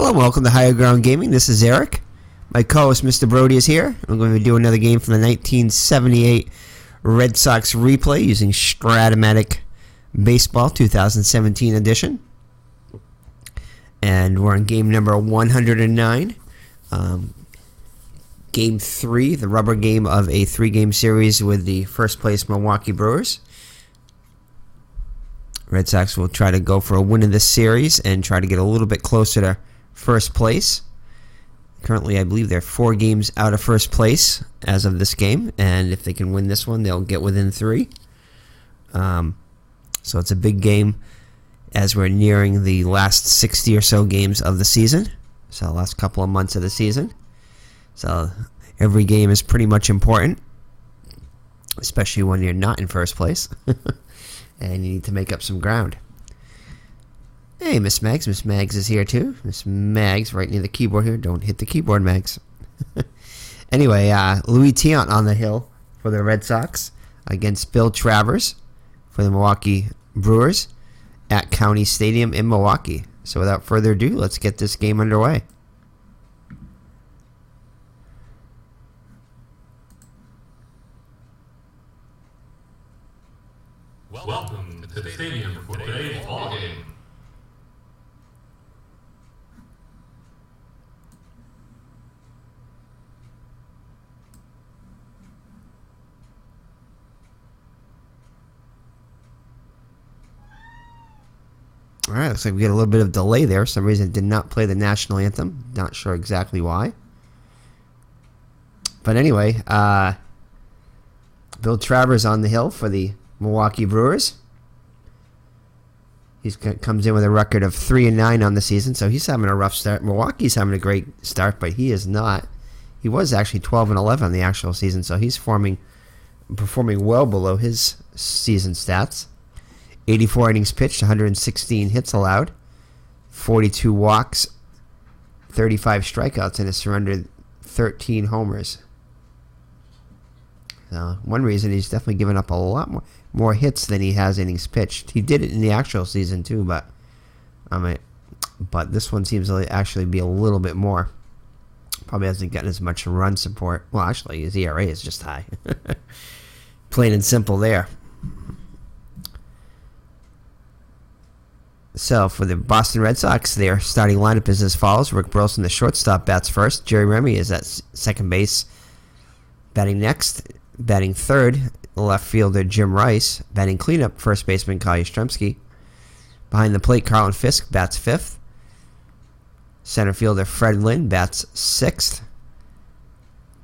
Hello and welcome to Higher Ground Gaming. This is Eric. My co-host Mr. Brody is here. I'm going to do another game from the 1978 Red Sox replay using Strat-o-matic Baseball 2017 edition. And we're on game number 109. Game 3, the rubber game of a 3-game series with the first place Milwaukee Brewers. Red Sox will try to go for a win in this series and try to get a little bit closer to first place. Currently, I believe they're 4 games out of first place as of this game, and if they can win this one, they'll get within 3. So it's a big game as we're nearing the last 60 or so games of the season. So the last couple of months of the season. So every game is pretty much important, especially when you're not in first place. And you need to make up some ground. Hey, Miss Mags. Miss Mags is here too. Miss Mags right near the keyboard here. Don't hit the keyboard, Mags. Anyway, Louis Tiant on the hill for the Red Sox against Bill Travers for the Milwaukee Brewers at County Stadium in Milwaukee. So without further ado, let's get this game underway. Welcome to the stadium for today's ball game. All right, looks like we get a little bit of delay there. For some reason it did not play the national anthem. Not sure exactly why. But anyway, Bill Travers on the hill for the Milwaukee Brewers. He comes in with a record of 3-9 on the season, so he's having a rough start. Milwaukee's having a great start, but he is not. He was actually 12-11 on the actual season, so he's performing well below his season stats. 84 innings pitched, 116 hits allowed, 42 walks, 35 strikeouts, and has surrendered 13 homers. One reason he's definitely given up a lot more hits than he has innings pitched. He did it in the actual season too, but this one seems to actually be a little bit more. Probably hasn't gotten as much run support. Well, actually, his ERA is just high. Plain and simple there. So for the Boston Red Sox, their starting lineup is as follows. Rick Burleson, the shortstop, bats first. Jerry Remy is at second base, batting next. Batting third, left fielder Jim Rice. Batting cleanup, first baseman Kyle Yastrzemski. Behind the plate, Carlton Fisk bats fifth. Center fielder Fred Lynn bats sixth.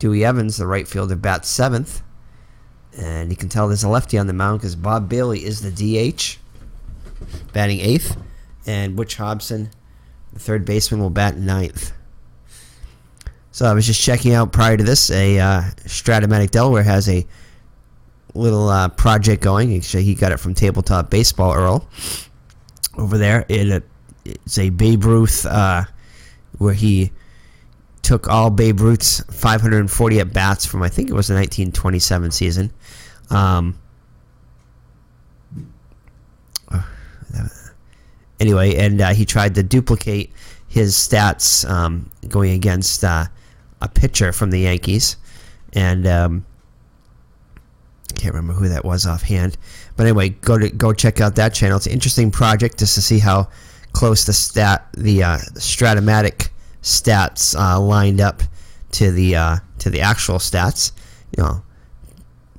Dewey Evans, the right fielder, bats seventh. And you can tell there's a lefty on the mound because Bob Bailey is the DH, batting eighth. And Butch Hobson, the third baseman, will bat ninth. So I was just checking out prior to this, Strat-o-matic Delaware has a little project going. Actually, he got it from Tabletop Baseball, Earl, over there. It's a Babe Ruth, where he took all Babe Ruth's 540 at-bats from, I think it was the 1927 season. Anyway, and he tried to duplicate his stats going against a pitcher from the Yankees, and can't remember who that was offhand. But anyway, go check out that channel. It's an interesting project just to see how close the Strat-o-matic stats lined up to the actual stats. You know,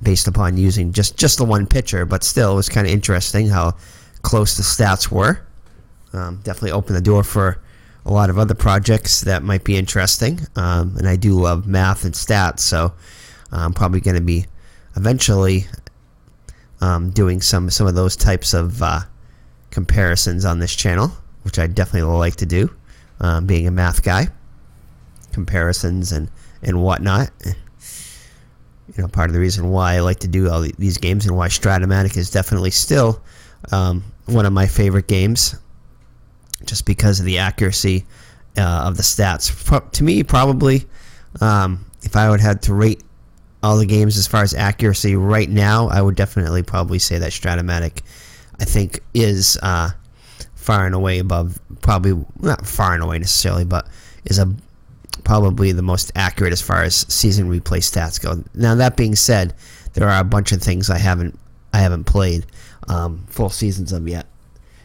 based upon using just the one pitcher, but still, it was kind of interesting how close the stats were. Definitely opened the door for a lot of other projects that might be interesting, and I do love math and stats, so I'm probably going to be eventually doing some of those types of comparisons on this channel, which I definitely like to do, being a math guy, comparisons and whatnot. You know, part of the reason why I like to do all these games and why Strat-o-matic is definitely still one of my favorite games, just because of the accuracy of the stats. To me, probably, if I would have to rate all the games as far as accuracy right now, I would definitely probably say that Strat-o-matic, I think, is far and away above, probably not far and away necessarily, but is probably the most accurate as far as season replay stats go. Now that being said, there are a bunch of things I haven't played full seasons of yet,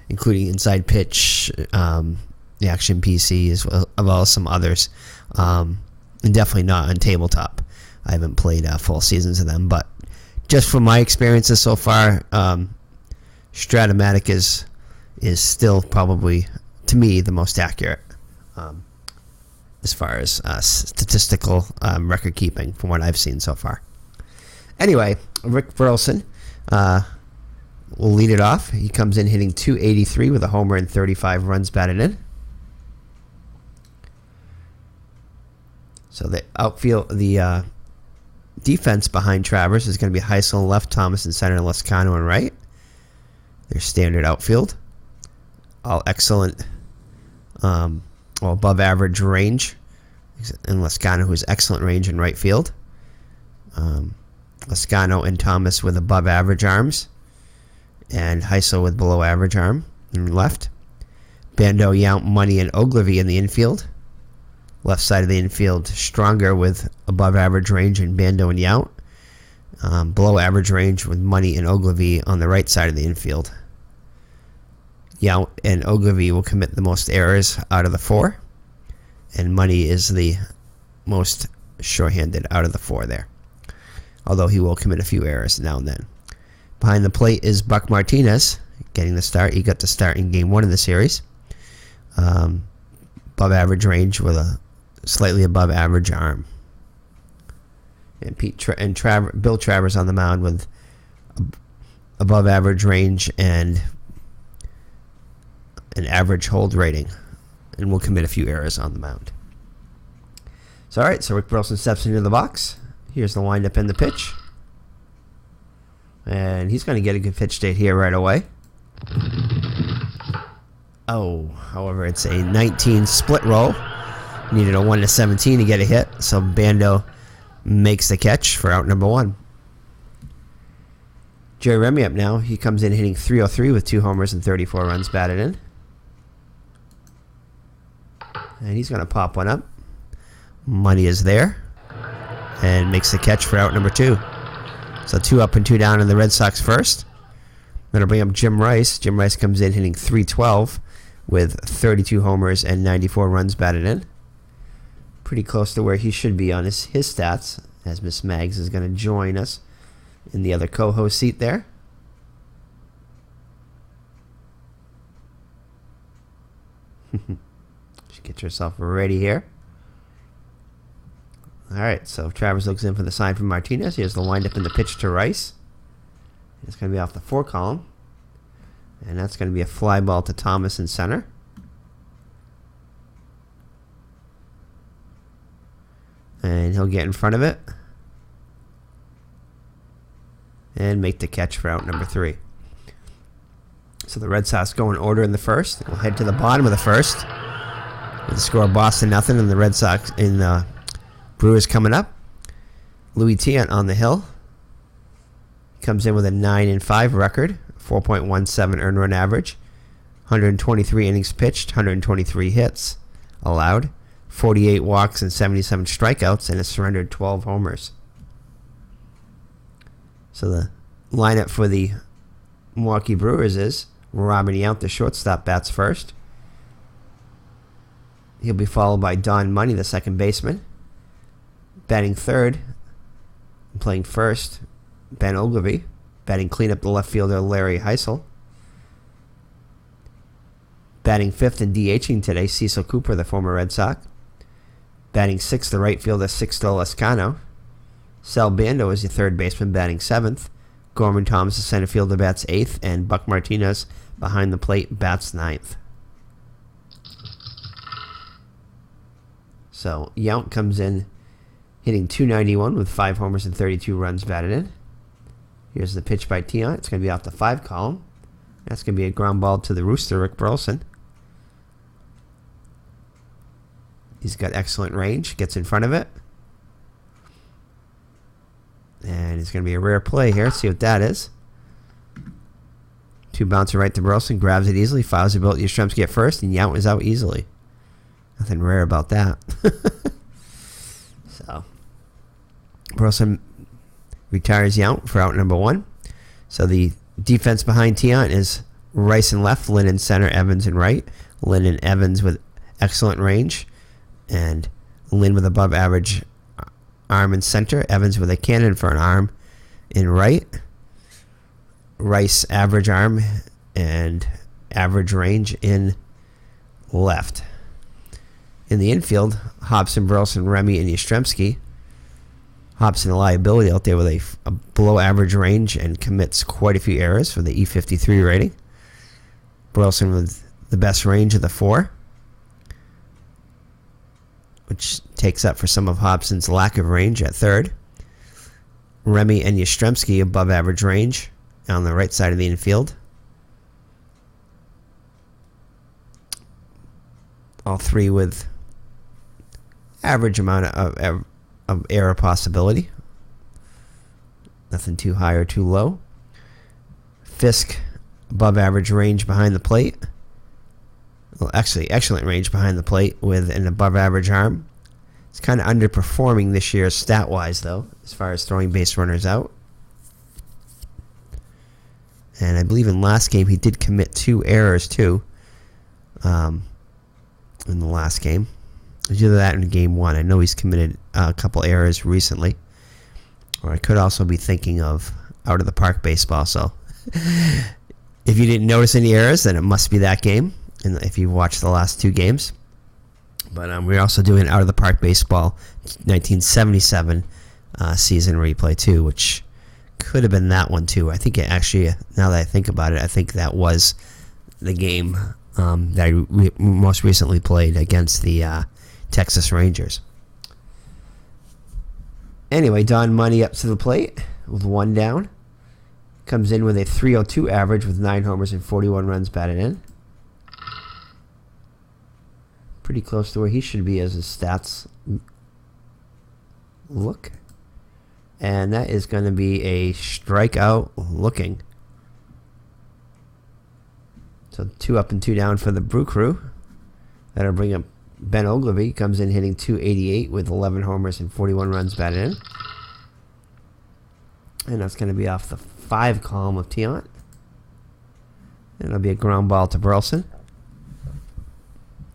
including Inside Pitch, the Action PC, as well as some others, and definitely not on tabletop. I haven't played full seasons of them, but just from my experiences so far, Strat-o-matic is still probably, to me, the most accurate as far as statistical record keeping from what I've seen so far. Anyway, Rick Burleson will lead it off. He comes in hitting .283 with a homer and 35 runs batted in. So the outfield, the defense behind Travers is going to be Heisel in left, Thomas in center, and Lezcano in right. Their standard outfield. All excellent, above average range. And Lezcano, who has excellent range in right field. Lezcano and Thomas with above average arms. And Heisel with below average arm in left. Bando, Yount, Money, and Ogilvy in the infield. Left side of the infield stronger with above average range in Bando and Yount. Below average range with Money and Ogilvy on the right side of the infield. Yount and Ogilvy will commit the most errors out of the four. And Money is the most shorthanded out of the four there. Although he will commit a few errors now and then. Behind the plate is Buck Martinez getting the start. He got the start in Game 1 of the series. Above average range with a slightly above average arm. And Bill Travers on the mound with above average range and an average hold rating. And will commit a few errors on the mound. So, all right, so Rick Burleson steps into the box. Here's the windup and the pitch. And he's going to get a good pitch date here right away. Oh, however, it's a 19 split roll. Needed a 1-17 to get a hit, so Bando makes the catch for out number 1. Jerry Remy up now. He comes in hitting .303 with 2 homers and 34 runs batted in. And he's going to pop one up. Money is there. And makes the catch for out number 2. So 2 up and 2 down in the Red Sox first. I'm going to bring up Jim Rice. Jim Rice comes in hitting .312 with 32 homers and 94 runs batted in. Pretty close to where he should be on his stats, as Miss Maggs is going to join us in the other co-host seat there. Just get yourself ready here. All right, so Travers looks in for the sign from Martinez. Here's the windup and the pitch to Rice. It's going to be off the 4 column. And that's going to be a fly ball to Thomas in center. And he'll get in front of it. And make the catch for out number 3. So the Red Sox go in order in the first. We'll head to the bottom of the first. With the score of Boston 0 and the Red Sox in the Brewers coming up. Louis Tiant on the hill. Comes in with a 9-5 record, 4.17 earned run average, 123 innings pitched, 123 hits allowed, 48 walks and 77 strikeouts, and has surrendered 12 homers. So the lineup for the Milwaukee Brewers is Robin Yount, the shortstop, bats first. He'll be followed by Don Money, the second baseman. Batting third, playing first, Ben Ogilvy. Batting cleanup, the left fielder Larry Heisel. Batting fifth and DHing today, Cecil Cooper, the former Red Sox. Batting sixth, the right fielder Sixto Lezcano. Sal Bando is the third baseman, batting seventh. Gorman Thomas, the center fielder, bats eighth. And Buck Martinez, behind the plate, bats ninth. So Yount comes in hitting .291 with 5 homers and 32 runs batted in. Here's the pitch by Tiant. It's going to be off the 5 column. That's going to be a ground ball to the rooster, Rick Burleson. He's got excellent range. Gets in front of it. And it's going to be a rare play here. Let's see what that is. 2 bouncing right to Burleson, grabs it easily, files it, Bill Yastrzemski at first, and Yount is out easily. Nothing rare about that. So, Burleson retires Yount for out number 1. So the defense behind Tiant is Rice in left, Lynn in center, Evans in right. Lynn and Evans with excellent range, and Lynn with above average arm in center, Evans with a cannon for an arm in right. Rice average arm and average range in left. In the infield, Hobson, Burleson, Remy, and Yastrzemski. Hobson a liability out there with a below average range and commits quite a few errors for the E53 rating. Burleson with the best range of the 4, which takes up for some of Hobson's lack of range at third. Remy and Yastrzemski above average range on the right side of the infield. All 3 with average amount of error possibility. Nothing too high or too low. Fisk above average range behind the plate. Well, actually, excellent range behind the plate with an above average arm. It's kind of underperforming this year stat-wise, though, as far as throwing base runners out. And I believe in last game he did commit 2 errors, too, in the last game. It was either that in game 1. I know he's committed a couple errors recently. Or I could also be thinking of out-of-the-park baseball, so if you didn't notice any errors, then it must be that game, and if you watched the last 2 games. But we're also doing out-of-the-park baseball 1977 season replay, too, which could have been that one, too. I think it actually, now that I think about it, I think that was the game that I most recently played against the Texas Rangers. Anyway, Don Money up to the plate with 1 down. Comes in with a .302 average with 9 homers and 41 runs batted in. Pretty close to where he should be as his stats look. And that is going to be a strikeout looking. So 2 up and 2 down for the Brew Crew. That'll bring up Ben Ogilvy. Comes in hitting .288 with 11 homers and 41 runs batted in. And that's going to be off the 5 column of Tiant. And it'll be a ground ball to Burleson.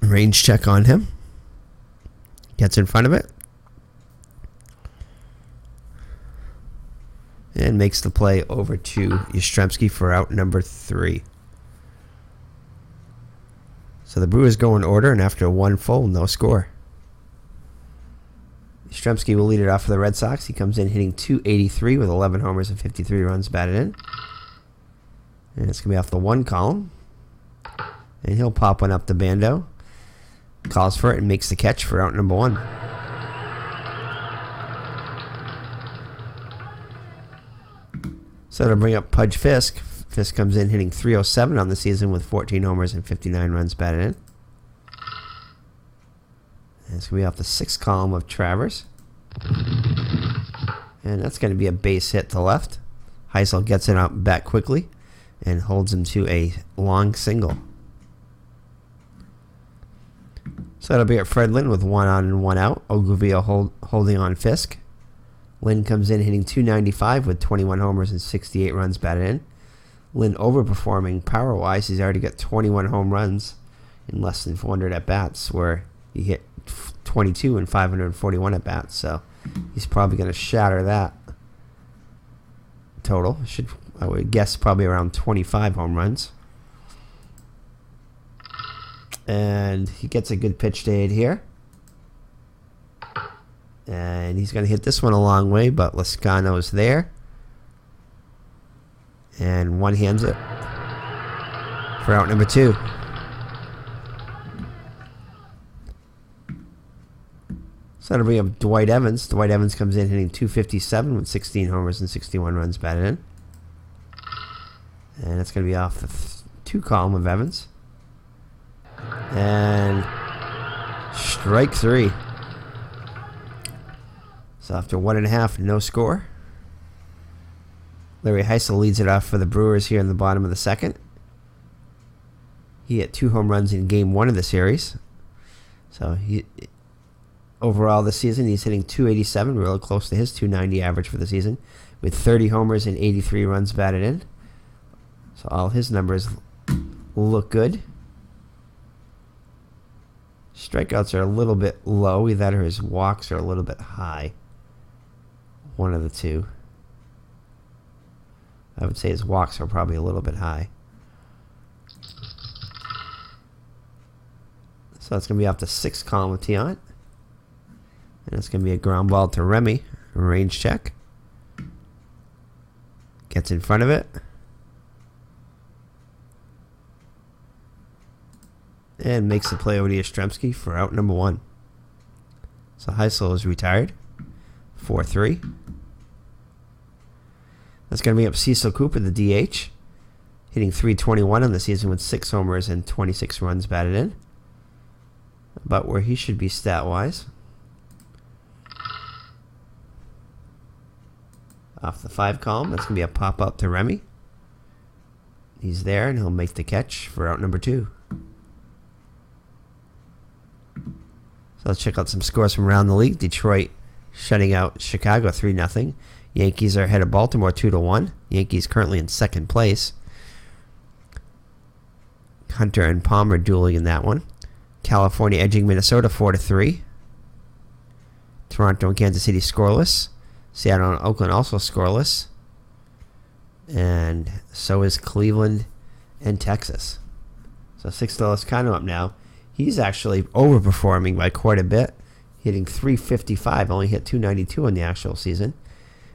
Range check on him. Gets in front of it. And makes the play over to Yastrzemski for out number 3. So the Brewers go in order, and after 1 full, no score. Yastrzemski will lead it off for the Red Sox. He comes in hitting .283 with 11 homers and 53 runs batted in. And it's going to be off the 1 column. And he'll pop one up to Bando. Calls for it and makes the catch for out number 1. So it'll bring up Pudge Fisk. Fisk comes in hitting .307 on the season with 14 homers and 59 runs batted in. And it's going to be off the 6th column of Travers. And that's going to be a base hit to left. Heisel gets it out back quickly and holds him to a long single. So that'll be at Fred Lynn with 1 on and 1 out. Ogilvy holding on Fisk. Lynn comes in hitting .295 with 21 homers and 68 runs batted in. Lynn overperforming power-wise. He's already got 21 home runs in less than 400 at-bats, where he hit 22 and 541 at-bats. So he's probably going to shatter that total. I would guess probably around 25 home runs. And he gets a good pitch to hit here. And he's going to hit this one a long way, but Lascano's there. And one-hands it for out number 2. So that'll bring up Dwight Evans. Dwight Evans comes in hitting .257 with 16 homers and 61 runs batted in. And it's going to be off the 2 column of Evans. And strike 3. So after 1.5, no score. Larry Heisel leads it off for the Brewers here in the bottom of the 2nd. He hit 2 home runs in Game 1 of the series. So overall this season, he's hitting .287, really close to his .290 average for the season, with 30 homers and 83 runs batted in. So all his numbers look good. Strikeouts are a little bit low. Either that or his walks are a little bit high. One of the two. I would say his walks are probably a little bit high. So that's going to be off the 6th column with Tiant. And it's going to be a ground ball to Remy. Range check. Gets in front of it. And makes the play over to Yastrzemski for out number 1. So Heisel is retired. 4-3. That's going to be up Cecil Cooper, the DH. Hitting .321 on the season with 6 homers and 26 runs batted in. About where he should be stat-wise. Off the 5 column, that's going to be a pop-up to Remy. He's there, and he'll make the catch for out number 2. So let's check out some scores from around the league. Detroit shutting out Chicago 3-0. Yankees are ahead of Baltimore 2-1. Yankees currently in 2nd place. Hunter and Palmer dueling in that one. California edging Minnesota 4-3. Toronto and Kansas City scoreless. Seattle and Oakland also scoreless. And so is Cleveland and Texas. So Sixto Loscano up now. He's actually overperforming by quite a bit. Hitting .355. Only hit .292 in the actual season.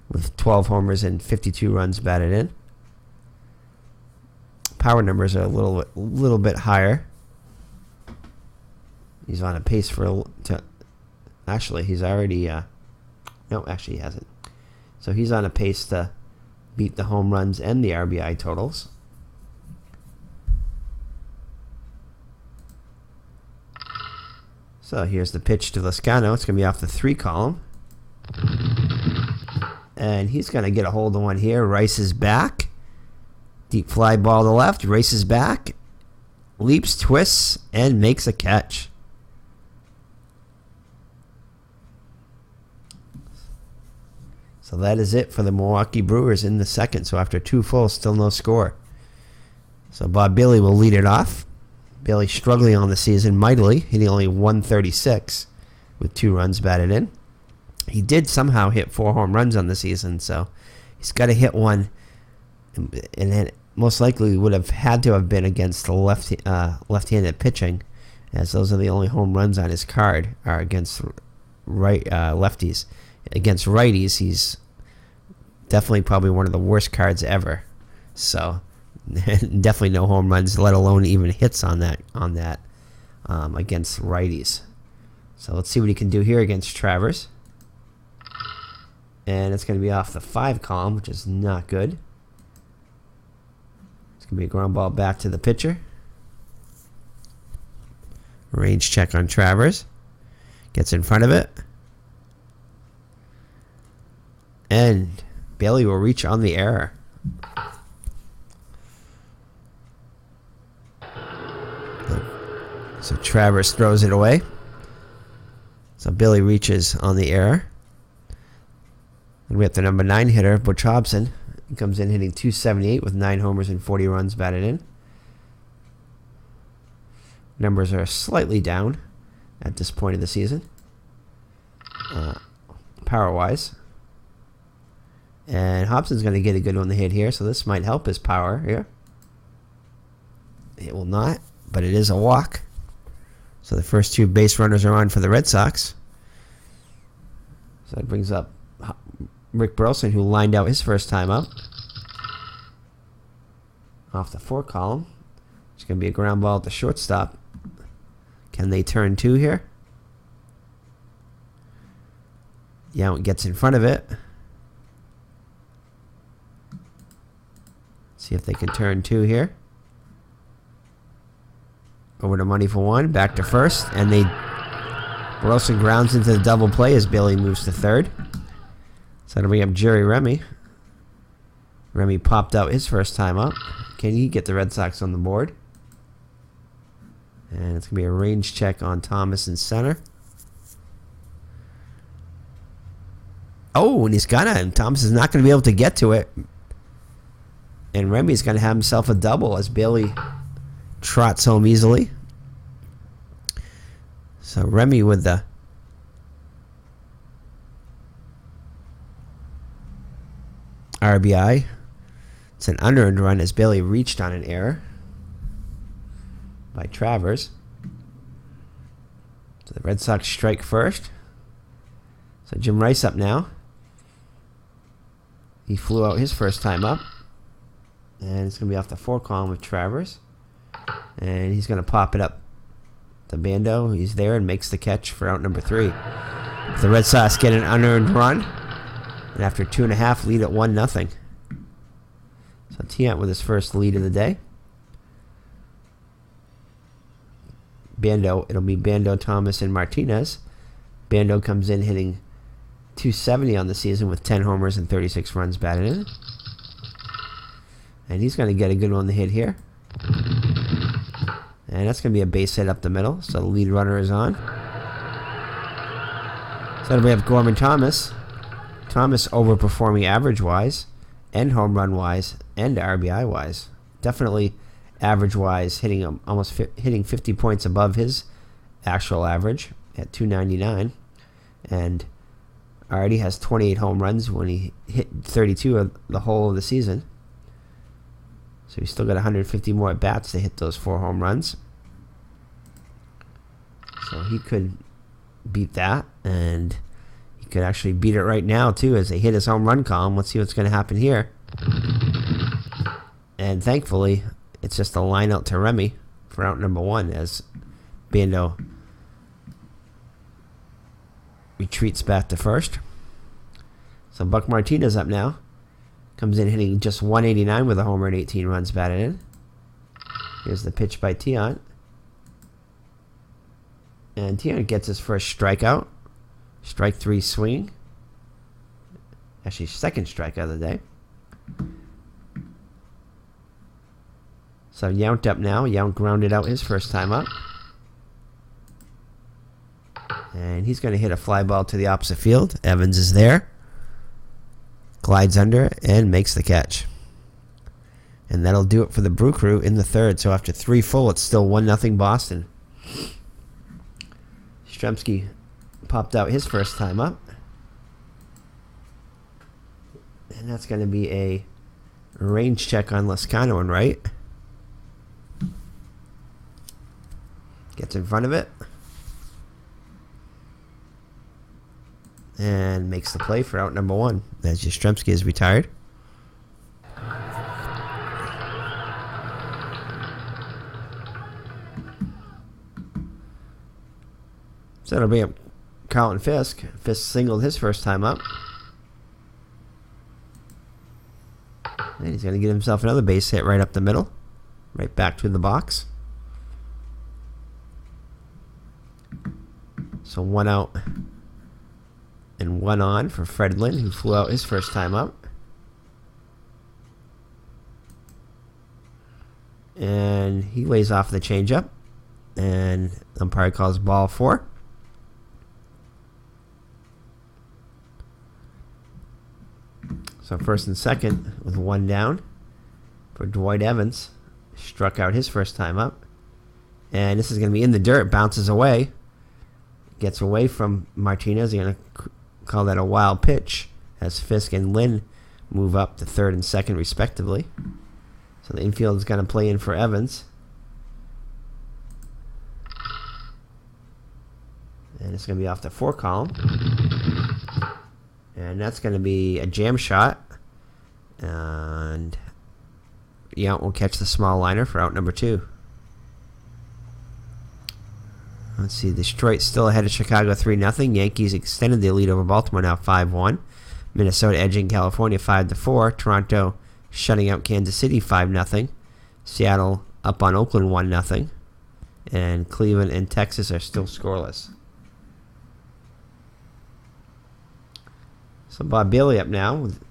With 12 homers and 52 runs batted in. Power numbers are a little bit higher. He's on a pace for actually he's already no, actually he hasn't. So he's on a pace to beat the home runs and the RBI totals. So here's the pitch to Loscano. It's going to be off the 3 column. And he's going to get a hold of one here. Rice is back. Deep fly ball to left. Races back. Leaps, twists, and makes a catch. So that is it for the Milwaukee Brewers in the 2nd. So after 2 fulls, still no score. So Bob Bailey will lead it off. Bailey struggling on the season mightily, hitting only .136 with 2 runs batted in. He did somehow hit 4 home runs on the season, so he's got to hit one, and it most likely would have had to have been against the left-handed pitching, as those are the only home runs on his card are against lefties. Against righties, he's definitely probably one of the worst cards ever. So definitely no home runs, let alone even hits on that against righties. So let's see what he can do here against Travers. And it's going to be off the 5 column, which is not good. It's going to be a ground ball back to the pitcher. Range check on Travers. Gets in front of it. And Bailey will reach on the error. So Travers throws it away. So Billy reaches on the error. And we have the number 9 hitter, Butch Hobson. He comes in hitting .278 with 9 homers and 40 runs batted in. Numbers are slightly down at this point of the season, power-wise. And Hobson's going to get a good one to hit here, so this might help his power here. It will not, but it is a walk. So the first 2 base runners are on for the Red Sox. So that brings up Rick Burleson, who lined out his first time up. Off the 4 column. It's going to be a ground ball at the shortstop. Can they turn 2 here? Yount gets in front of it. See if they can turn 2 here. Over to money for 1. Back to first. And Burleson grounds into the double play as Bailey moves to 3rd. So then we have Jerry Remy. Remy popped out his first time up. Can he get the Red Sox on the board? And it's going to be a range check on Thomas in center. Oh, and he's got it. Thomas is not going to be able to get to it. And Remy's going to have himself a double as Bailey trots home easily. So Remy with the RBI. It's an unearned run as Bailey reached on an error by Travers. So the Red Sox strike first. So Jim Rice up now. He flew out his first time up. And it's going to be off the 4 column with Travers. And he's going to pop it up to Bando. He's there and makes the catch for out number 3. The Red Sox get an unearned run. And after 2.5, lead at 1-0. So Tiant with his first lead of the day. Bando, it'll be Bando, Thomas, and Martinez. Bando comes in hitting .270 on the season with 10 homers and 36 runs batted in. And he's going to get a good one to hit here. And that's going to be a base hit up the middle. So the lead runner is on. So we have Gorman Thomas. Thomas overperforming average-wise and home run-wise and RBI-wise. Definitely average-wise, hitting hitting 50 points above his actual average at .299. And already has 28 home runs when he hit 32 of the whole of the season. So he's still got 150 more at-bats to hit those 4 home runs. So he could beat that, and he could actually beat it right now, too, as they hit his home run column. Let's see what's going to happen here. And thankfully, it's just a line out to Remy for out number 1 as Bando retreats back to first. So Buck Martinez up now. Comes in hitting just 189 with a homer and 18 runs batted in. Here's the pitch by Tiant. And Tiant gets his first strikeout. Strike 3 swing. Actually, second strikeout of the day. So Yount up now. Yount grounded out his first time up. And he's going to hit a fly ball to the opposite field. Evans is there. Glides under and makes the catch. And that'll do it for the Brew Crew in the third. So after 3 full, it's still 1-0 Boston. Stremski popped out his first time up. And that's going to be a range check on Lascano and right. Gets in front of it. And makes the play for out number 1 as Yastrzemski is retired. So it'll be Carlton Fisk. Fisk singled his first time up. And he's going to get himself another base hit right up the middle. Right back to the box. So 1 out. And 1 on for Fred Lynn, who flew out his first time up. And he lays off the changeup. And umpire calls ball 4. So first and second with 1 down for Dwight Evans. Struck out his first time up. And this is going to be in the dirt. Bounces away. Gets away from Martinez. He's going to call that a wild pitch as Fisk and Lynn move up to third and second respectively. So the infield is going to play in for Evans. And it's going to be off the 4 column. And that's going to be a jam shot. And Yount will catch the small liner for out number 2. Let's see, Detroit still ahead of Chicago 3-0. Yankees extended the lead over Baltimore, now 5-1. Minnesota edging California 5-4. Toronto shutting out Kansas City 5-0. Seattle up on Oakland 1-0. And Cleveland and Texas are still scoreless. So Bob Bailey up now with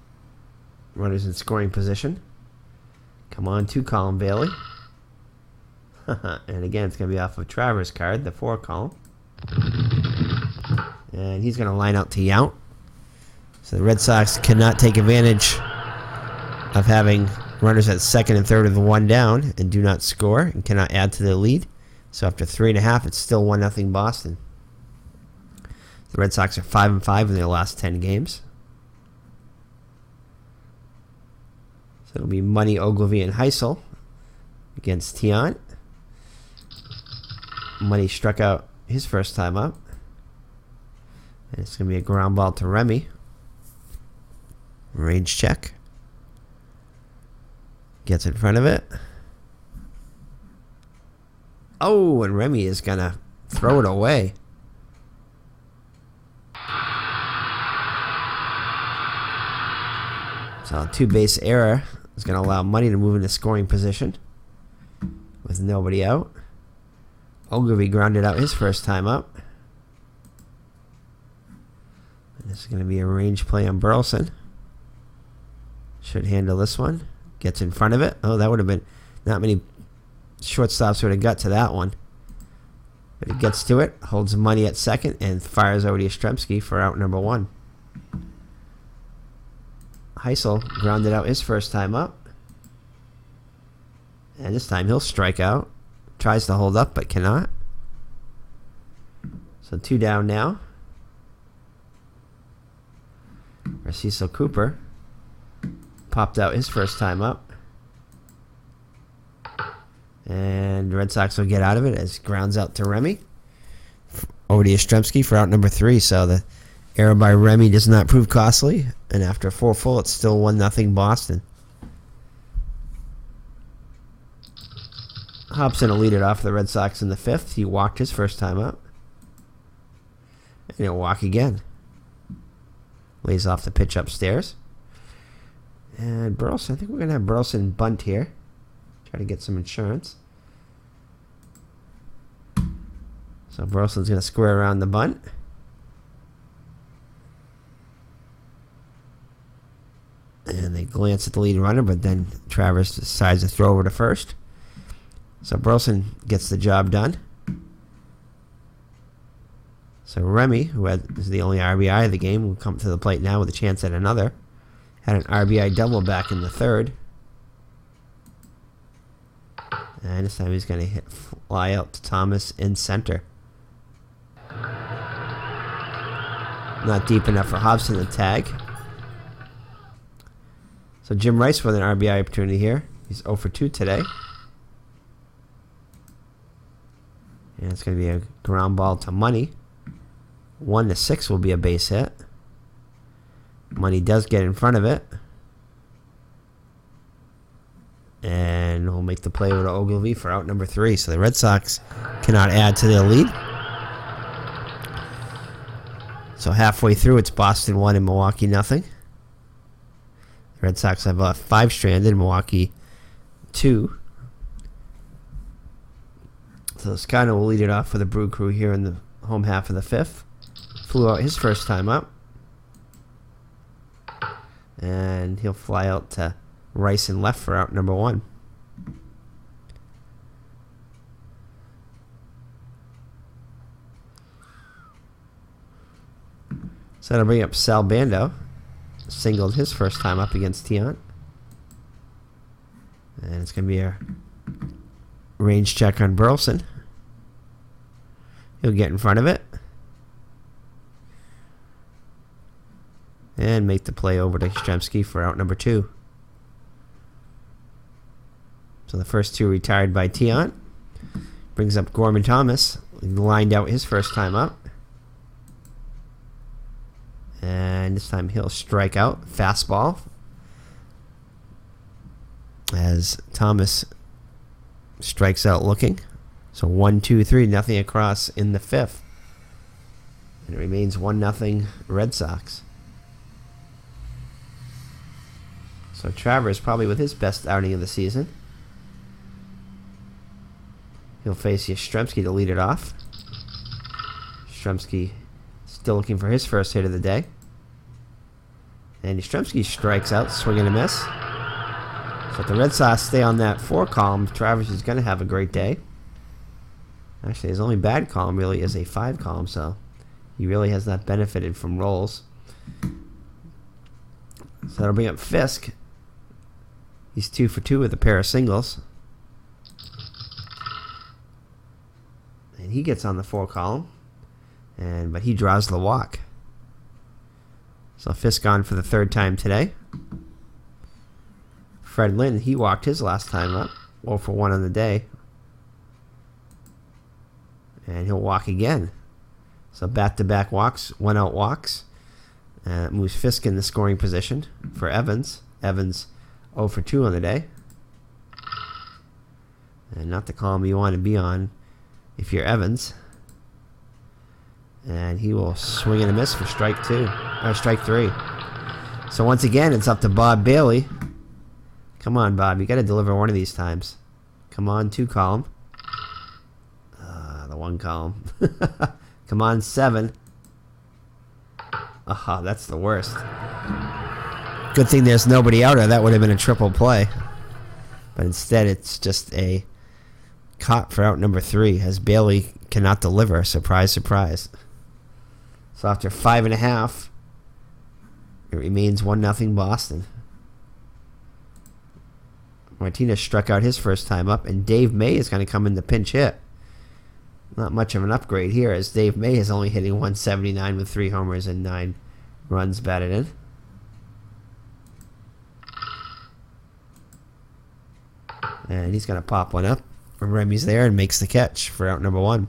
runners in scoring position. Come on, 2 column Bailey. And again, it's going to be off of Travers' card, the 4 column. And he's going to line out Tiant. So the Red Sox cannot take advantage of having runners at second and third with 1 down and do not score and cannot add to the lead. So after 3.5, it's still 1-0 Boston. The Red Sox are 5-5 in their last 10 games. So it'll be Money, Ogilvy, and Heisel against Tiant. Money struck out his first time up. And it's going to be a ground ball to Remy. Range check. Gets in front of it. Oh, and Remy is going to throw it away. So a 2-base error is going to allow Money to move into scoring position with nobody out. Ogilvy grounded out his first time up. And this is going to be a range play on Burleson. Should handle this one. Gets in front of it. Oh, that would have been... Not many shortstops would have got to that one. But he gets to it, holds Money at second, and fires over to Yastrzemski for out number 1. Heisel grounded out his first time up. And this time he'll strike out. Tries to hold up, but cannot. So 2 down now. Cecil Cooper popped out his first time up. And the Red Sox will get out of it as grounds out to Remy. Over to Yastrzemski for out number 3. So the error by Remy does not prove costly. And after 4 full, it's still 1-0 Boston. Hobson will lead it off for the Red Sox in the 5th. He walked his first time up. And he'll walk again. Lays off the pitch upstairs. And Burleson, I think we're going to have Burleson bunt here. Try to get some insurance. So Burleson's going to square around the bunt. And they glance at the lead runner, but then Travers decides to throw over to first. So Burleson gets the job done. So Remy, who is the only RBI of the game, will come to the plate now with a chance at another. Had an RBI double back in the 3rd. And this time he's going to fly out to Thomas in center. Not deep enough for Hobson to tag. So Jim Rice with an RBI opportunity here. He's 0 for 2 today. And it's going to be a ground ball to Money. 1-6 will be a base hit. Money does get in front of it. And we'll make the play over to Ogilvy for out number 3. So the Red Sox cannot add to their lead. So halfway through, it's Boston 1 and Milwaukee nothing. The Red Sox have 5 stranded, Milwaukee 2. So Scano will lead it off for the Brew Crew here in the home half of the 5th. Flew out his first time up. And he'll fly out to Rice and left for out number 1. So that'll bring up Sal Bando. Singled his first time up against Tiant. And it's going to be a range check on Burleson. He'll get in front of it. And make the play over to Yastrzemski for out number 2. So the first 2 retired by Tiant. Brings up Gorman Thomas. Lined out his first time up. And this time he'll strike out. Fastball. As Thomas strikes out looking. So 1, 2, 3. Nothing across in the 5th. And it remains 1-0 Red Sox. So Travers probably with his best outing of the season. He'll face Yastrzemski to lead it off. Yastrzemski still looking for his first hit of the day. And Yastrzemski strikes out, swing and a miss. So if the Red Sox stay on that 4 column, Travers is going to have a great day. Actually, his only bad column really is a 5 column, so he really has not benefited from rolls. So that'll bring up Fisk. He's 2 for 2 with a pair of singles. And he gets on the 4 column. But he draws the walk. So Fisk on for the 3rd time today. Fred Lynn, he walked his last time up. 0 for 1 on the day. And he'll walk again. So back-to-back walks, 1 out walks. It moves Fisk in the scoring position for Evans. Evans 0 for 2 on the day. And not the column you want to be on if you're Evans. And he will swing and a miss for strike 3. So once again, it's up to Bob Bailey. Come on, Bob. You got to deliver one of these times. Come on, 2 column. The 1 column. Come on, 7. Aha, that's the worst. Good thing there's nobody out there. That would have been a triple play. But instead, it's just a caught for out number 3 as Bailey cannot deliver. Surprise, surprise. So after 5.5, it remains 1-0 Boston. Martinez struck out his first time up, and Dave May is going to come in the pinch hit. Not much of an upgrade here, as Dave May is only hitting 179 with 3 homers and 9 runs batted in. And he's going to pop one up. Remy's there and makes the catch for out number 1.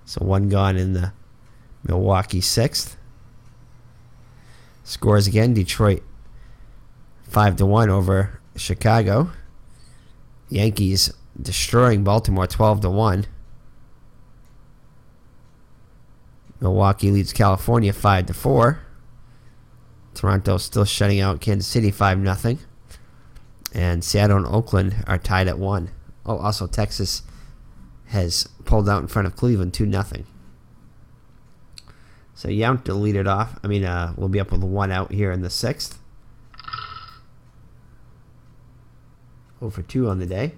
So 1 gone in the Milwaukee 6th. Scores again, Detroit 5-1 over Chicago. Yankees destroying Baltimore 12-1. Milwaukee leads California 5-4. Toronto still shutting out Kansas City 5-0. And Seattle and Oakland are tied at 1. Oh, also Texas has pulled out in front of Cleveland 2-0. So Yount will lead it off. We'll be up with 1 out here in the 6th. 0 for 2 on the day.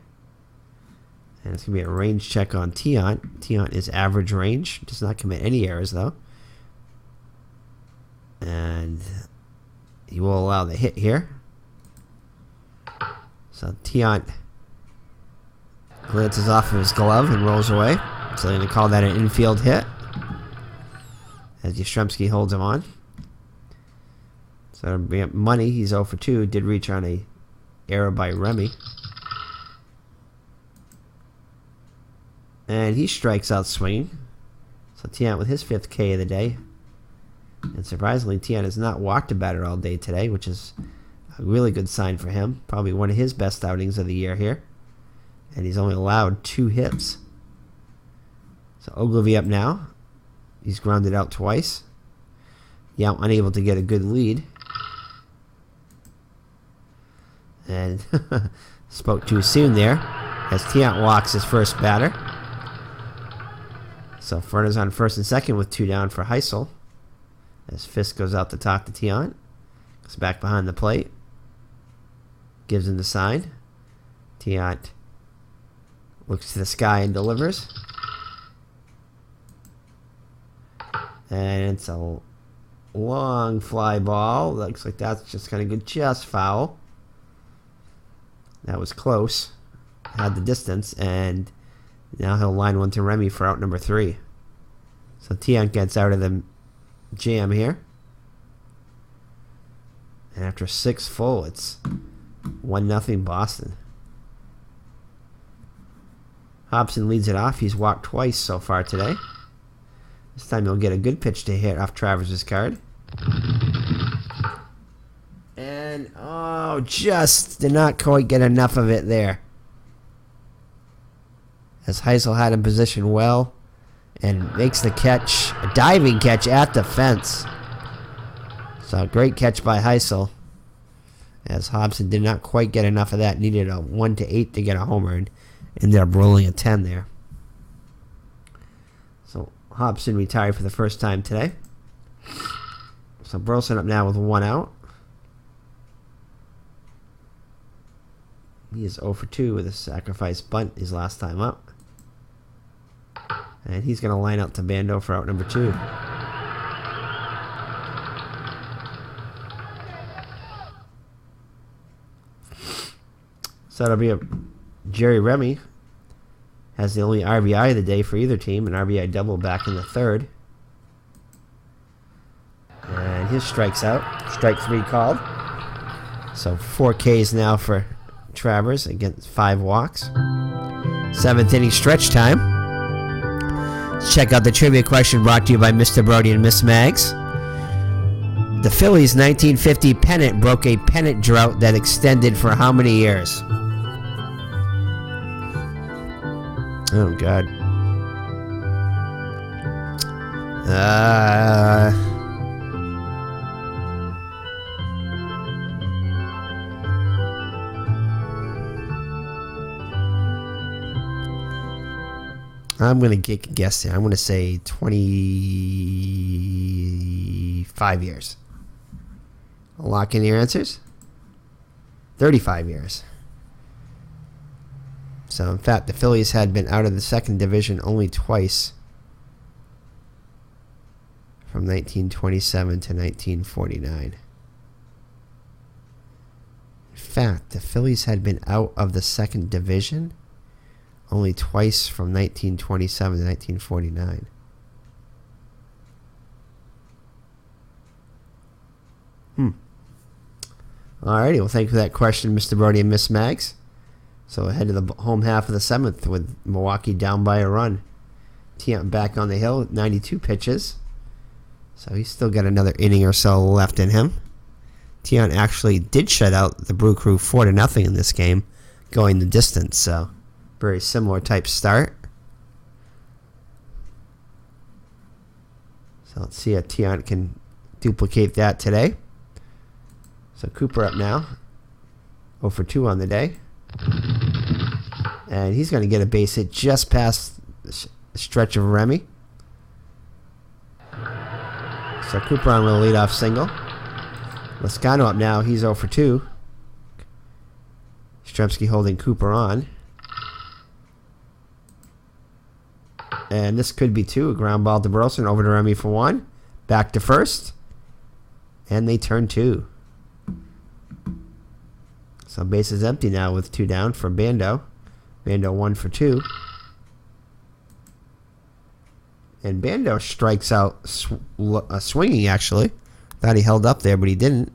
And it's going to be a range check on Tiant. Tiant is average range. Does not commit any errors, though. And he will allow the hit here. So Tiant glances off of his glove and rolls away. So they're going to call that an infield hit, as Yastrzemski holds him on. So it'll bring up money. He's 0 for 2. Did reach on a error by Remy. And he strikes out swinging. So Tiant with his 5th K of the day. And surprisingly, Tiant has not walked a batter all day today, which is a really good sign for him. Probably one of his best outings of the year here. And he's only allowed 2 hits. So Ogilvy up now. He's grounded out twice. Yount unable to get a good lead. And spoke too soon there, as Tiant walks his first batter. So Ferner's on first and second with 2 down for Heisel. As Fisk goes out to talk to Tiant. Goes back behind the plate. Gives him the sign. Tiant looks to the sky and delivers. And it's a long fly ball. Looks like that's just going to go just foul. That was close. Had the distance. And now he'll line one to Remy for out number 3. So Tiant gets out of the jam here. And after 6 full, it's 1-0 Boston. Hobson leads it off. He's walked twice so far today. This time he'll get a good pitch to hit off Travers' card. And, just did not quite get enough of it there. As Heisel had him positioned well and makes the catch, a diving catch at the fence. So great catch by Heisel, as Hobson did not quite get enough of that. Needed a 1-8 to get a homer and ended up rolling a 10 there. So Hobson retired for the first time today. So Burleson up now with 1 out. He is 0 for 2 with a sacrifice bunt his last time up. And he's going to line out to Bando for out number 2. So it'll be a Jerry Remy has the only RBI of the day for either team, an RBI double back in the 3rd. And his strike's out. Strike 3 called. So 4 Ks now for Travers against 5 walks. 7th inning stretch time. Let's check out the trivia question brought to you by Mr. Brody and Miss Mags. The Phillies' 1950 pennant broke a pennant drought that extended for how many years? Oh, God. I'm going to guess here. I'm going to say 25 years. I'll lock in your answers. 35 years. So, in fact, the Phillies had been out of the 2nd division only twice. From 1927 to 1949. In fact, the Phillies had been out of the 2nd division only twice from 1927 to 1949. Alrighty, well, thank you for that question, Mr. Brody and Miss Mags. So ahead to the home half of the 7th with Milwaukee down by a run. Tiant back on the hill, 92 pitches. So he's still got another inning or so left in him. Tiant actually did shut out the Brew Crew 4-0 in this game, going the distance. So very similar type start. So let's see if Tiant can duplicate that today. So Cooper up now. 0 for 2 on the day. And he's going to get a base hit just past the stretch of Remy. So Cooper on with a leadoff single. Lascano up now. He's 0 for 2. Yastrzemski holding Cooper on. And this could be 2. A ground ball to Burleson. Over to Remy for 1. Back to first. And they turn 2. So base is empty now with 2 down for Bando. Bando 1 for 2. And Bando strikes out swinging, actually. Thought he held up there, but he didn't.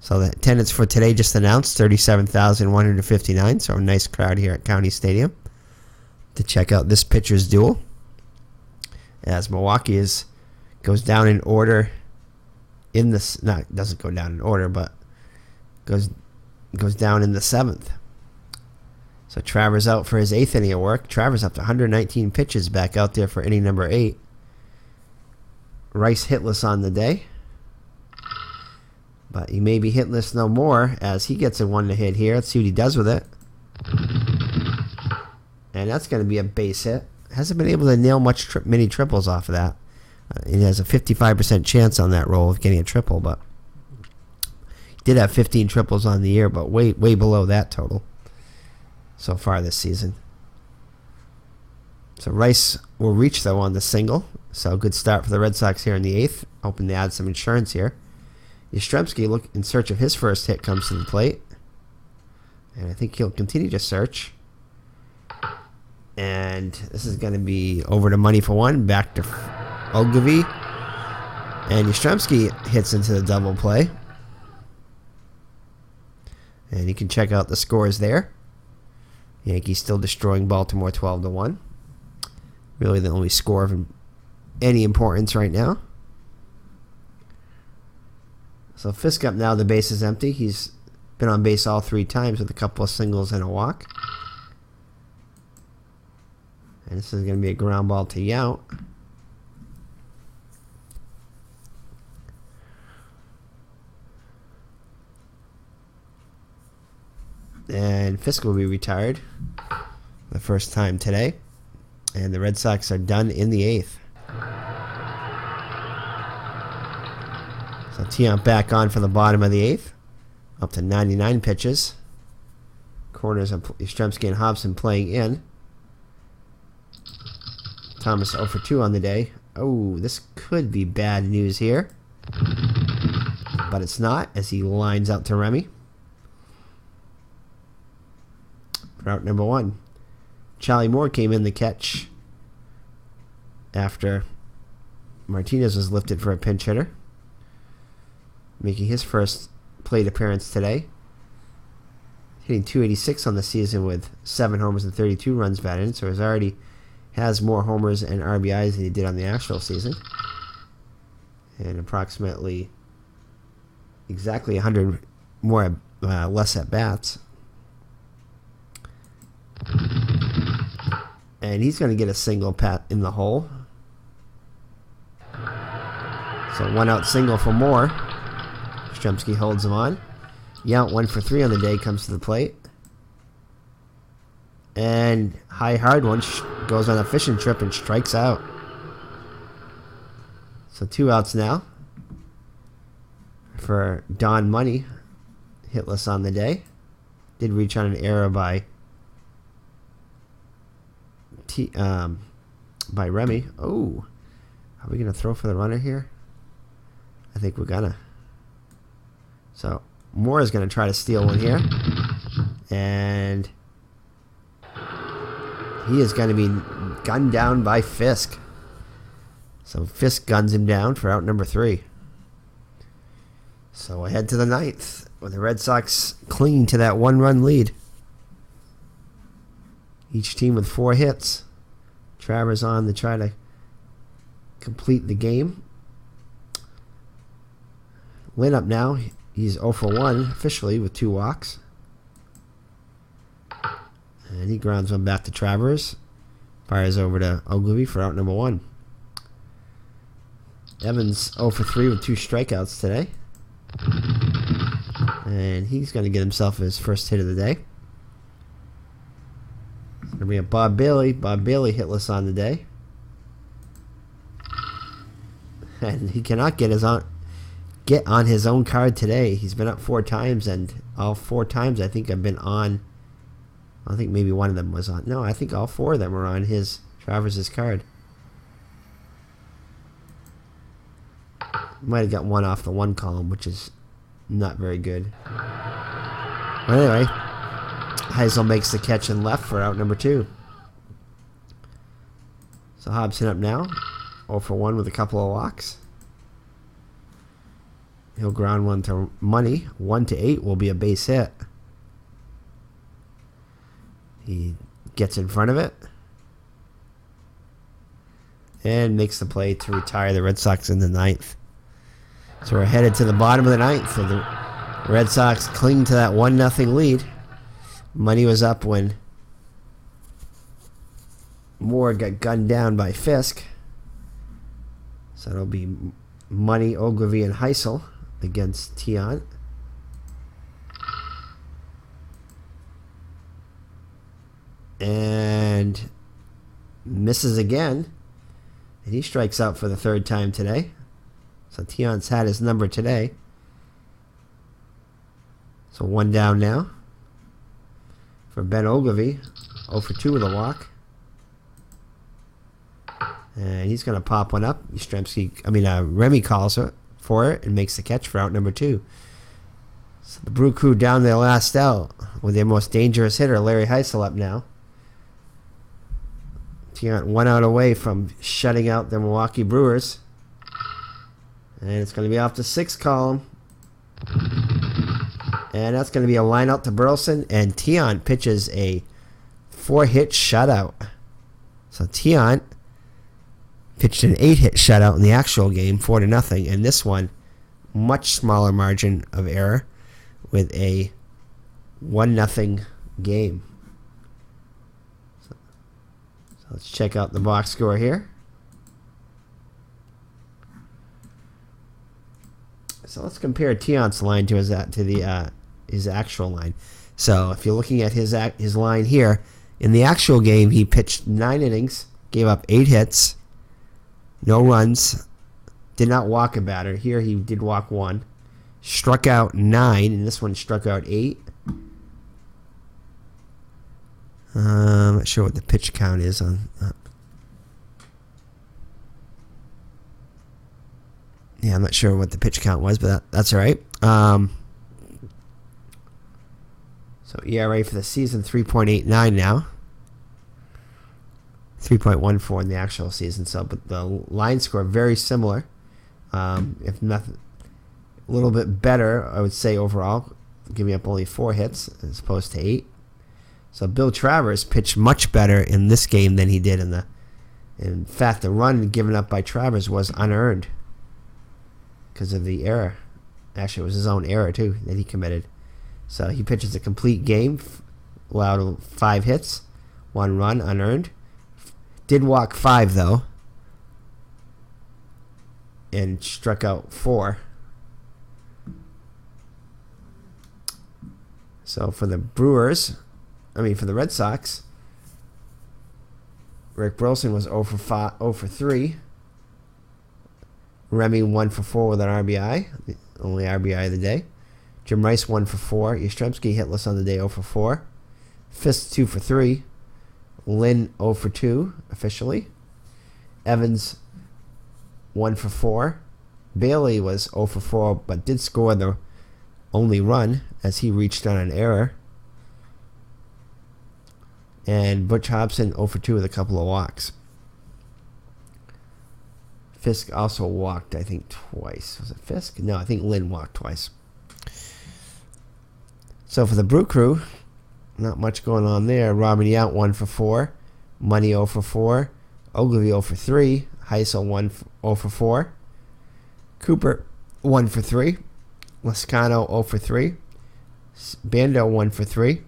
So the attendance for today just announced, 37,159. So a nice crowd here at County Stadium to check out this pitcher's duel. As Milwaukee goes down in order in this... No, it doesn't go down in order, but goes down in the 7th. So Travers out for his 8th inning of work. Travers up to 119 pitches back out there for inning number 8. Rice hitless on the day. But he may be hitless no more as he gets a 1 to hit here. Let's see what he does with it. And that's going to be a base hit. Hasn't been able to nail many triples off of that. He has a 55% chance on that roll of getting a triple, but did have 15 triples on the year, but way below that total so far this season. So Rice will reach, though, on the single. So good start for the Red Sox here in the 8th. Hoping to add some insurance here. Yastrzemski, look in search of his first hit, comes to the plate. And I think he'll continue to search. And this is going to be over to money for 1. Back to Ogilvy. And Yastrzemski hits into the double play. And you can check out the scores there. Yankees still destroying Baltimore 12-1. Really the only score of any importance right now. So Fisk up now, the base is empty. He's been on base all 3 times with a couple of singles and a walk. And this is going to be a ground ball to Yount. And Fisk will be retired the first time today. And the Red Sox are done in the 8th. So Tiant back on for the bottom of the 8th. Up to 99 pitches. Corners of Yastrzemski and Hobson playing in. Thomas 0 for 2 on the day. Oh, this could be bad news here. But it's not, as he lines out to Remy. For out number 1. Charlie Moore came in the catch after Martinez was lifted for a pinch hitter, making his first plate appearance today. Hitting .286 on the season with 7 homers and 32 runs batted in, so he already has more homers and RBIs than he did on the actual season. And approximately exactly 100 more less at bats. And he's going to get a single pat in the hole. So 1 out single for Moore. Stremski holds him on. Yount 1 for 3 on the day comes to the plate. And high hard one goes on a fishing trip and strikes out. So 2 outs now for Don Money. Hitless on the day. Did reach on an error by Remy. Oh, are we going to throw for the runner here? I think we're going to. So Moore is going to try to steal one here. And he is going to be gunned down by Fisk. So Fisk guns him down for out number 3. So ahead to the 9th, with the Red Sox clinging to that 1-run lead. Each team with 4 hits. Travers on to try to complete the game. Lynn up now. He's 0 for 1 officially with 2 walks. And he grounds one back to Travers. Fires over to Ogilvy for out number 1. Evans 0 for 3 with 2 strikeouts today. And he's going to get himself his first hit of the day. It's going to be a Bob Bailey. Bob Bailey hitless on the day. And he cannot get on his own card today. He's been up 4 times, and all 4 times I think I've been on. I think maybe one of them was on. No, I think all 4 of them are on Travers' card. Might have got one off the 1 column, which is not very good. But anyway, Heisel makes the catch in left for out number 2. So Hobson up now, 0 for 1 with a couple of walks. He'll ground one to Money. 1 to 8 will be a base hit. He gets in front of it and makes the play to retire the Red Sox in the 9th. So we're headed to the bottom of the 9th, and the Red Sox cling to that 1-0 lead. Money was up when Moore got gunned down by Fisk. So it'll be Money, Ogilvy, and Heisel against Tiant. And misses again. And he strikes out for the 3rd time today. So Tiant's had his number today. So 1 down now for Ben Ogilvy. 0 for 2 with a walk. And he's going to pop one up. Remy calls for it and makes the catch for out number 2. So the Brew Crew down their last out with their most dangerous hitter, Larry Heisel, up now. Tiant 1 out away from shutting out the Milwaukee Brewers. And it's going to be off the 6th column. And that's going to be a line out to Burleson. And Tiant pitches a 4-hit shutout. So Tiant pitched an 8-hit shutout in the actual game, 4-0. And this one, much smaller margin of error with a 1-0 game. So let's check out the box score here. So let's compare Tiant's line to his actual line. So if you're looking at his line here, in the actual game he pitched 9 innings, gave up 8 hits, no runs, did not walk a batter. Here he did walk 1, struck out 9, and this one struck out 8. I'm not sure what the pitch count is on. Yeah, I'm not sure what the pitch count was, but that's all right. So ERA for the season, 3.89 now. 3.14 in the actual season. So, but the line score very similar. If nothing, a little bit better, I would say overall, giving up only 4 hits as opposed to 8. So Bill Travers pitched much better in this game than he did in the. In fact, the run given up by Travers was unearned because of the error. Actually, it was his own error too that he committed. So he pitches a complete game, allowed 5 hits, 1 run, unearned. Did walk 5 though, and struck out 4. So for the for the Red Sox, Rick Burleson was 0 for 3. Remy 1 for 4 with an RBI, the only RBI of the day. Jim Rice 1 for 4. Yastrzemski hitless on the day, 0 for 4. Fisk 2 for 3. Lynn 0 for 2 officially. Evans 1 for 4. Bailey was 0 for 4 but did score the only run as he reached on an error. And Butch Hobson 0 for 2 with a couple of walks. Fisk also walked, I think, twice. Was it Fisk? No, I think Lynn walked twice. So for the Brew Crew, not much going on there. Robin Yount 1 for 4. Money 0 for 4. Ogilvy 0 for 3. Heisel 0 for 4. Cooper 1 for 3. Lascano 0 for 3. Bando 1 for 3.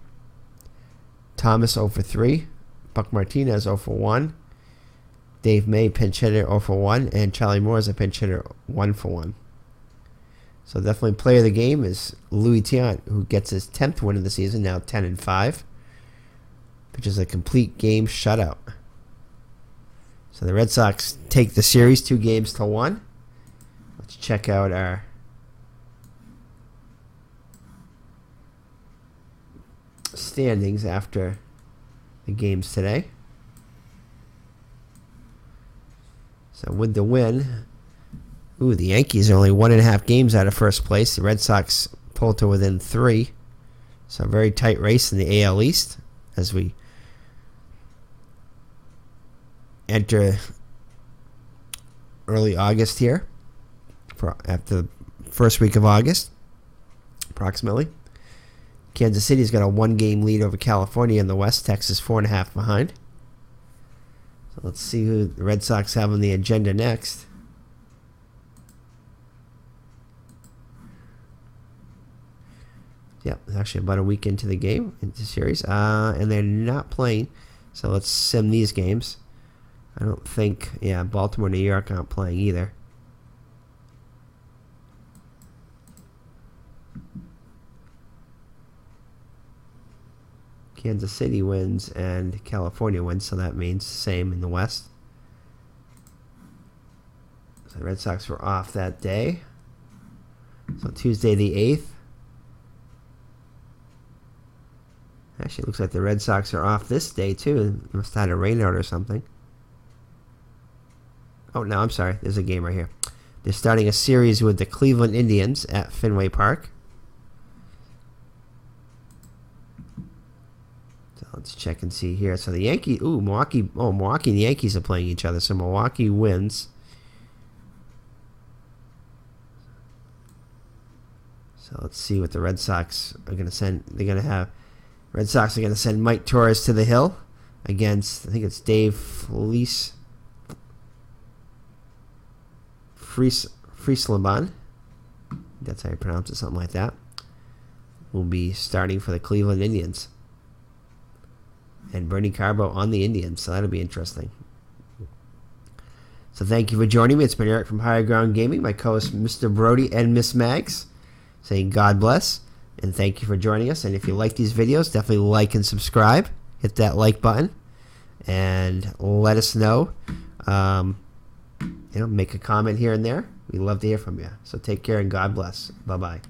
Thomas 0 for 3. Buck Martinez 0 for 1. Dave May pinch hitter 0 for 1. And Charlie Moore is a pinch hitter 1 for 1. So definitely player of the game is Louis Tiant, who gets his 10th win of the season, now 10-5. Which is a complete game shutout. So the Red Sox take the series 2-1. Let's check out our standings after the games today. So with the win, the Yankees are only 1.5 games out of first place. The Red Sox pulled to within 3. So a very tight race in the AL East as we enter early August here, after the first week of August, approximately. Kansas City's got a 1-game lead over California in the West. Texas 4.5 behind. So let's see who the Red Sox have on the agenda next. Yep, actually about a week into the game, into the series. And they're not playing, so let's sim these games. I don't think, Baltimore, New York aren't playing either. Kansas City wins and California wins, so that means same in the West. So the Red Sox were off that day. So Tuesday the 8th. Actually, it looks like the Red Sox are off this day, too. Must have had a rainout or something. Oh, no, I'm sorry. There's a game right here. They're starting a series with the Cleveland Indians at Fenway Park. So let's check and see here. So the Yankees... Milwaukee and the Yankees are playing each other. So Milwaukee wins. So let's see what the Red Sox are going to send. They're going to have... Red Sox are going to send Mike Torres to the hill against, I think it's Dave Friesleben. That's how you pronounce it, something like that. Will be starting for the Cleveland Indians. And Bernie Carbo on the Indians, so that'll be interesting. So thank you for joining me. It's been Eric from Higher Ground Gaming, my co-host Mr. Brody and Miss Mags, saying God bless. And thank you for joining us. And if you like these videos, definitely like and subscribe. Hit that like button. And let us know. Make a comment here and there. We'd love to hear from you. So take care and God bless. Bye-bye.